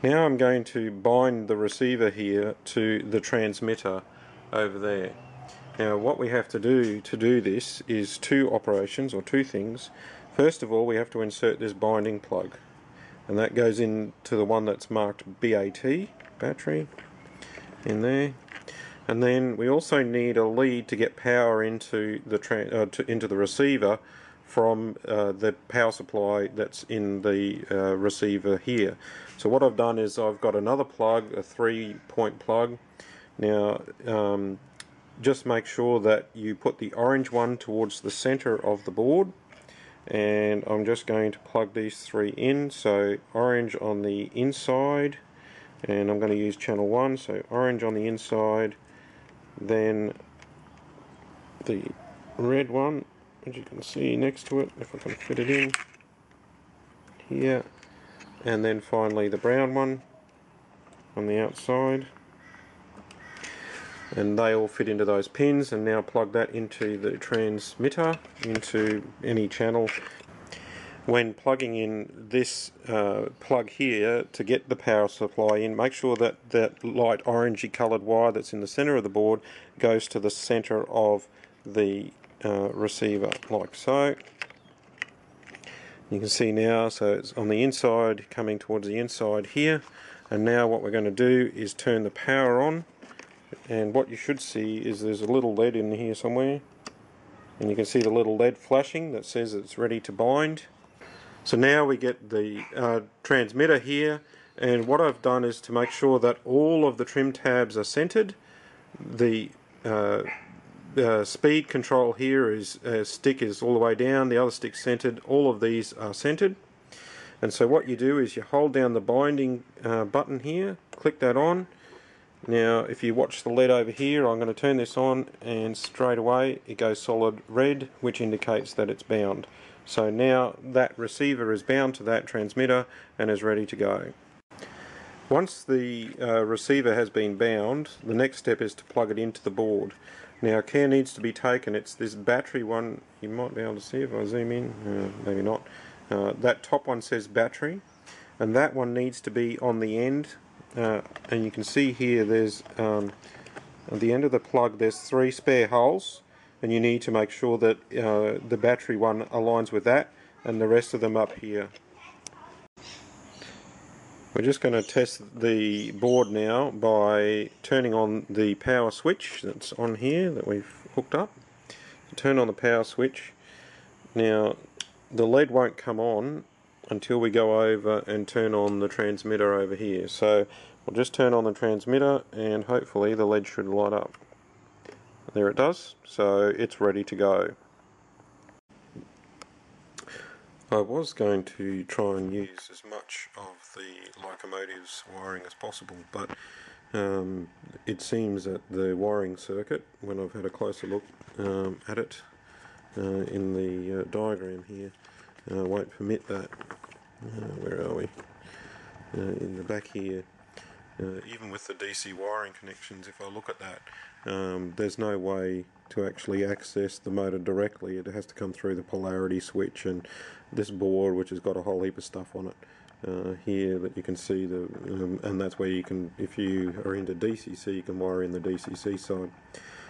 Now I'm going to bind the receiver here to the transmitter over there. Now what we have to do this is two operations, or two things. First of all, we have to insert this binding plug, and that goes into the one that's marked BAT, battery, in there. And then we also need a lead to get power into the receiver from the power supply that's in the receiver here. So what I've done is I've got another plug, a 3-point plug. Now just make sure that you put the orange one towards the center of the board, and I'm just going to plug these three in. So orange on the inside, and I'm going to use channel 1, so orange on the inside, then the red one, as you can see next to it, if I can fit it in here, and then finally the brown one on the outside, and they all fit into those pins. And now plug that into the transmitter, into any channel. When plugging in this plug here to get the power supply in, make sure that that light orangey coloured wire that's in the centre of the board goes to the centre of the receiver, like so. You can see now, so it's on the inside, coming towards the inside here. And now what we're going to do is turn the power on, and what you should see is there's a little LED in here somewhere, and you can see the little LED flashing that says it's ready to bind. So now we get the transmitter here, and what I've done is to make sure that all of the trim tabs are centered. The speed control here is stick is all the way down, the other stick's centered, all of these are centered. And so what you do is you hold down the binding button here, click that on. Now if you watch the LED over here, I'm going to turn this on, and straight away it goes solid red, which indicates that it's bound. So now that receiver is bound to that transmitter and is ready to go. Once the receiver has been bound, the next step is to plug it into the board. Now care needs to be taken. It's this battery one. You might be able to see if I zoom in, maybe not. That top one says battery, and that one needs to be on the end. And you can see here there's at the end of the plug there's 3 spare holes, and you need to make sure that the battery one aligns with that, and the rest of them up here. We're just going to test the board now by turning on the power switch that's on here that we've hooked up. Turn on the power switch. Now the LED won't come on until we go over and turn on the transmitter over here. So we'll just turn on the transmitter, and hopefully the LED should light up. There it does, so it's ready to go. I was going to try and use as much of the locomotive's wiring as possible, but it seems that the wiring circuit, when I've had a closer look at it in the diagram here, won't permit that. Where are we? In the back here. Even with the DC wiring connections, if I look at that, there's no way to actually access the motor directly. It has to come through the polarity switch and this board, which has got a whole heap of stuff on it here that you can see, and that's where you can, if you are into DCC, you can wire in the DCC side.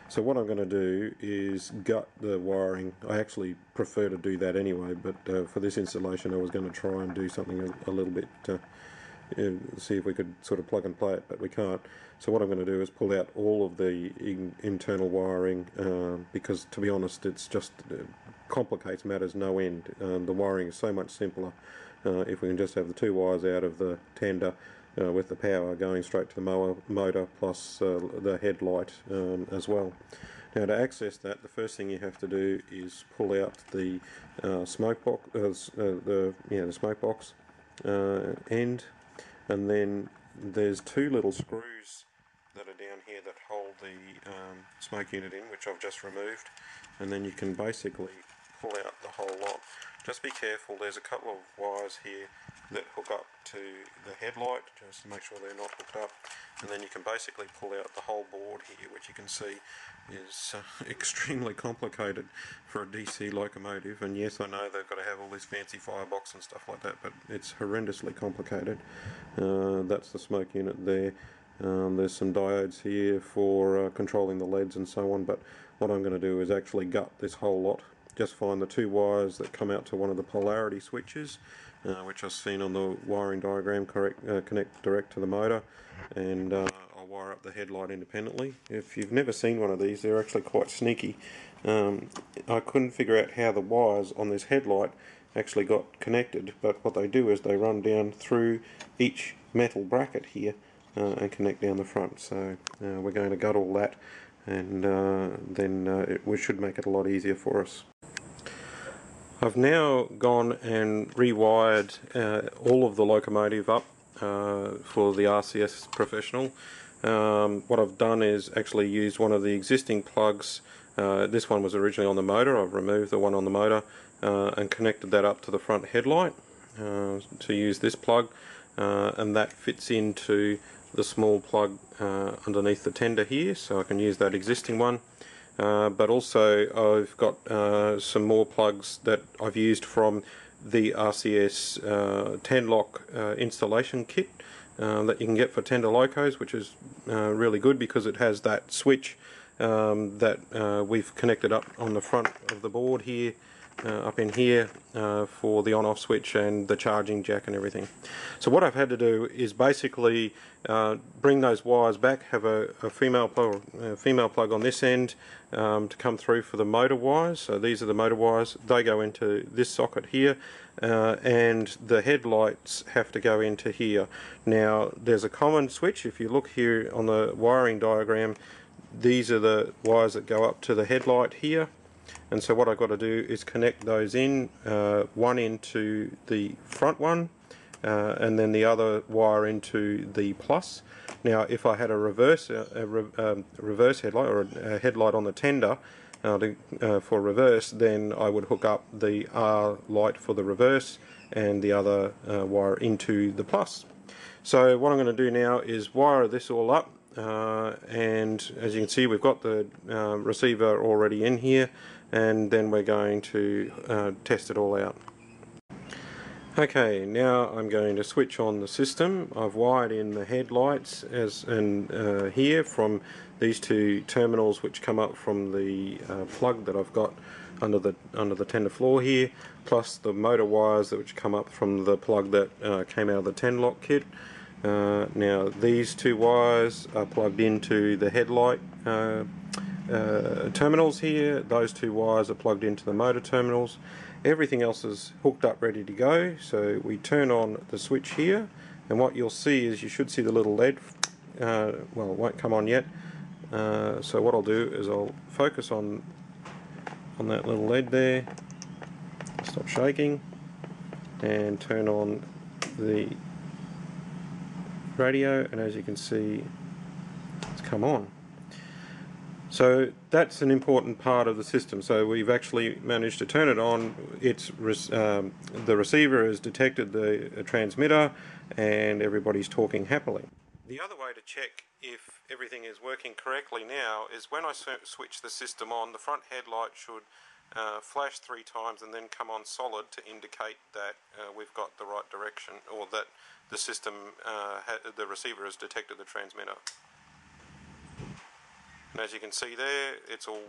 So what I'm going to do is gut the wiring. I actually prefer to do that anyway, but for this installation I was going to try and do something a little bit see if we could sort of plug and play it, but we can't. So what I'm going to do is pull out all of the internal wiring, because to be honest it's just complicates matters no end. The wiring is so much simpler if we can just have the 2 wires out of the tender with the power going straight to the motor plus the headlight as well. Now to access that, the first thing you have to do is pull out the smoke box, the smoke box end. And then there's 2 little screws that are down here that hold the smoke unit in, which I've just removed, and then you can basically pull out the whole lot. Just be careful, there's a couple of wires here that hook up to the headlight, just to make sure they're not hooked up, and then you can basically pull out the whole board here, which you can see is extremely complicated for a DC locomotive. And yes, I know they've got to have all this fancy firebox and stuff like that, but it's horrendously complicated. That's the smoke unit there. There's some diodes here for controlling the leads and so on, but what I'm going to do is actually gut this whole lot. Just find the two wires that come out to one of the polarity switches, which I've seen on the wiring diagram, connect direct to the motor, and I'll wire up the headlight independently. If you've never seen one of these, they're actually quite sneaky. I couldn't figure out how the wires on this headlight actually got connected, but what they do is they run down through each metal bracket here and connect down the front. So we're going to gut all that, and then we should make it a lot easier for us. I've now gone and rewired all of the locomotive up for the RCS Professional. What I've done is actually used one of the existing plugs. This one was originally on the motor. I've removed the one on the motor and connected that up to the front headlight to use this plug, and that fits into the small plug underneath the tender here, so I can use that existing one. But also I've got some more plugs that I've used from the RCS 10-lock installation kit that you can get for tender locos, which is really good because it has that switch that we've connected up on the front of the board here, up in here, for the on-off switch and the charging jack and everything. So what I've had to do is basically bring those wires back, have a female plug on this end to come through for the motor wires. So these are the motor wires. They go into this socket here, and the headlights have to go into here. Now there's a common switch. If you look here on the wiring diagram, these are the wires that go up to the headlight here. And so what I've got to do is connect those in, one into the front one, and then the other wire into the plus. Now if I had a reverse headlight, or a headlight on the tender for reverse, then I would hook up the R light for the reverse and the other wire into the plus. So what I'm going to do now is wire this all up, and as you can see, we've got the receiver already in here, and then we're going to test it all out. Okay, now I'm going to switch on the system. I've wired in the headlights here from these two terminals which come up from the plug that I've got under the tender floor here, plus the motor wires which come up from the plug that came out of the 10-lock kit. Now these two wires are plugged into the headlight terminals here. Those two wires are plugged into the motor terminals. Everything else is hooked up, ready to go. So we turn on the switch here, and what you'll see is you should see the little LED. Well, it won't come on yet. So what I'll do is I'll focus on that little LED there, stop shaking, and turn on the radio, and as you can see, it's come on. So that's an important part of the system. So we've actually managed to turn it on. The receiver has detected the transmitter, and everybody's talking happily. The other way to check if everything is working correctly now is when I switch the system on, the front headlight should flash 3 times and then come on solid to indicate that we've got the right direction, or that the system, the receiver has detected the transmitter. And as you can see there, it's all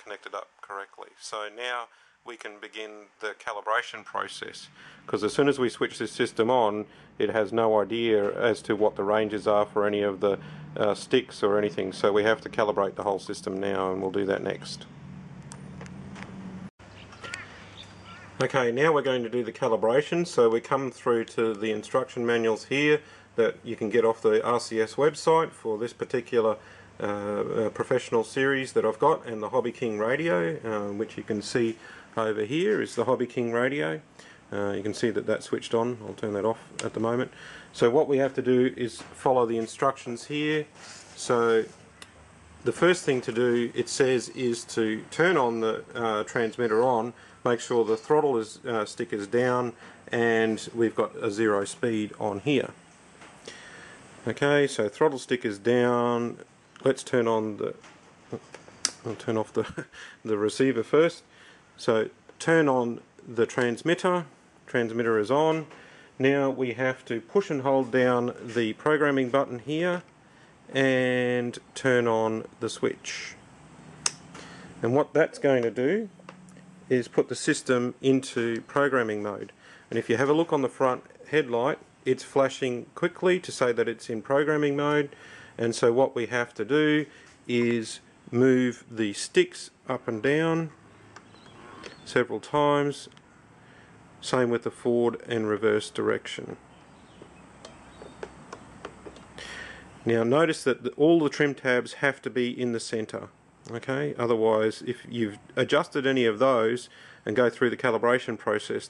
connected up correctly. So now we can begin the calibration process, because as soon as we switch this system on, it has no idea as to what the ranges are for any of the sticks or anything. So we have to calibrate the whole system now, and we'll do that next. Okay, now we're going to do the calibration. So we come through to the instruction manuals here that you can get off the RCS website for this particular professional series that I've got, and the Hobby King radio, which you can see over here is the Hobby King radio. You can see that that's switched on. I'll turn that off at the moment. So what we have to do is follow the instructions here. So the first thing to do, it says, is to turn on the transmitter on, make sure the throttle stick is down, and we've got a 0 speed on here. Okay, so throttle stick is down. Let's turn on the, I'll turn off the, the receiver first. So turn on the transmitter is on. Now we have to push and hold down the programming button here and turn on the switch. And what that's going to do is put the system into programming mode. And if you have a look on the front headlight, it's flashing quickly to say that it's in programming mode. And so what we have to do is move the sticks up and down several times. Same with the forward and reverse direction. Now notice that all the trim tabs have to be in the center. Okay, otherwise if you've adjusted any of those and go through the calibration process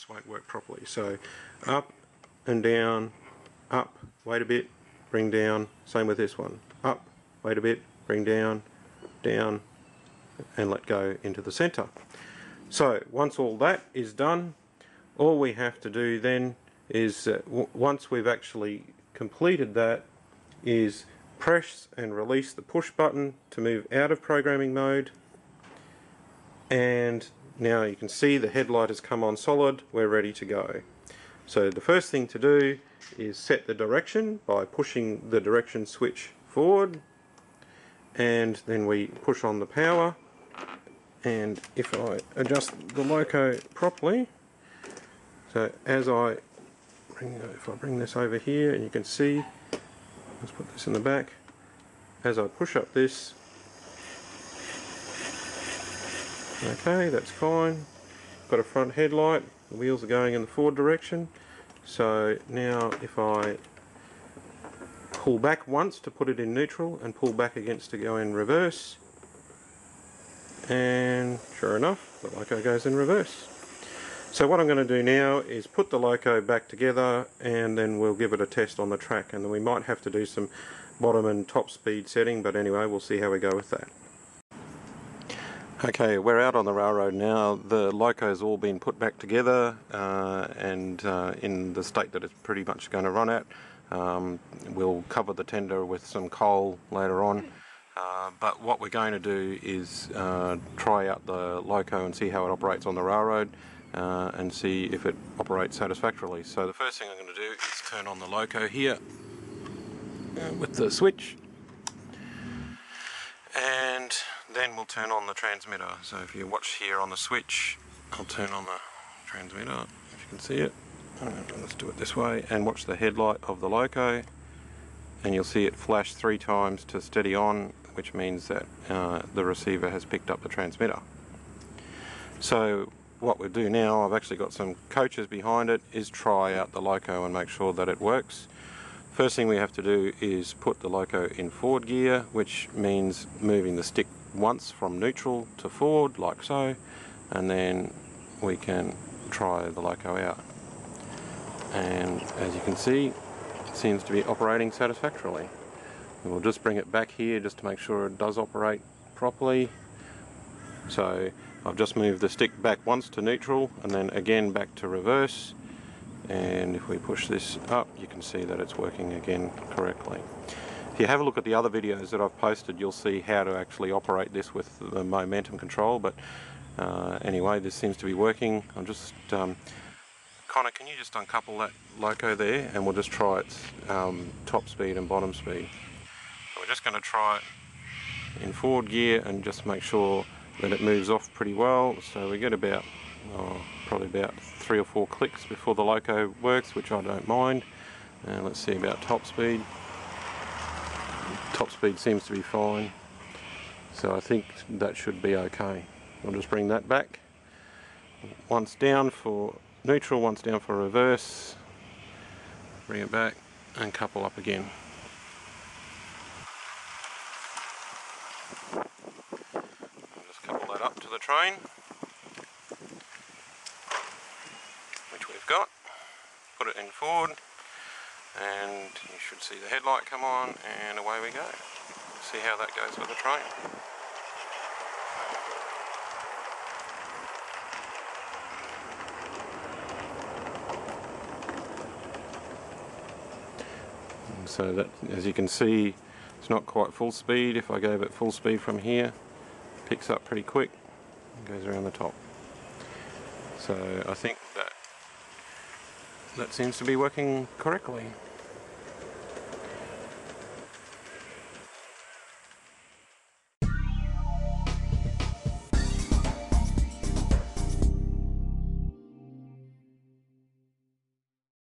won't work properly. So up and down, up, wait a bit, bring down, same with this one, up, wait a bit, bring down, down, and let go into the center. So once all that is done, all we have to do then is, once we've actually completed that, is press and release the push button to move out of programming mode. And now you can see the headlight has come on solid, we're ready to go. So the first thing to do is set the direction by pushing the direction switch forward, and then we push on the power. And if I adjust the loco properly, so as if I bring this over here, and you can see, let's put this in the back, as I push up this, okay, that's fine, got a front headlight, the wheels are going in the forward direction. So now if I pull back once to put it in neutral and pull back against to go in reverse, and sure enough the loco goes in reverse. So what I'm going to do now is put the loco back together, and then we'll give it a test on the track, and then we might have to do some bottom and top speed setting, but anyway, we'll see how we go with that. Okay, we're out on the railroad now. The loco's all been put back together and in the state that it's pretty much going to run at. We'll cover the tender with some coal later on. But what we're going to do is try out the loco and see how it operates on the railroad and see if it operates satisfactorily. So the first thing I'm going to do is turn on the loco here with the switch, and then we'll turn on the transmitter. So if you watch here on the switch, I'll turn on the transmitter, if you can see it. Let's do it this way, and watch the headlight of the loco, and you'll see it flash 3 times to steady on, which means that the receiver has picked up the transmitter. So what we'll do now, I've actually got some coaches behind it, is try out the loco and make sure that it works. First thing we have to do is put the loco in forward gear, which means moving the stick once from neutral to forward, like so, and then we can try the loco out. And as you can see, it seems to be operating satisfactorily. We'll just bring it back here just to make sure it does operate properly. So I've just moved the stick back once to neutral and then again back to reverse, and if we push this up you can see that it's working again correctly. If you have a look at the other videos that I've posted, you'll see how to actually operate this with the momentum control, but anyway, this seems to be working. I'm just Connor, can you just uncouple that loco there, and we'll just try its top speed and bottom speed. So we're just going to try it in forward gear and just make sure that it moves off pretty well. So we get about probably about 3 or 4 clicks before the loco works, which I don't mind. And let's see about top speed. Top speed seems to be fine, so I think that should be okay. I'll just bring that back. Once down for neutral, once down for reverse. Bring it back and couple up again. I'll just couple that up to the train, which we've got. Put it in forward, and you should see the headlight come on, and away we go. See how that goes with the train. So that, as you can see, it's not quite full speed. If I gave it full speed from here, it picks up pretty quick and goes around the top. So I think that seems to be working correctly.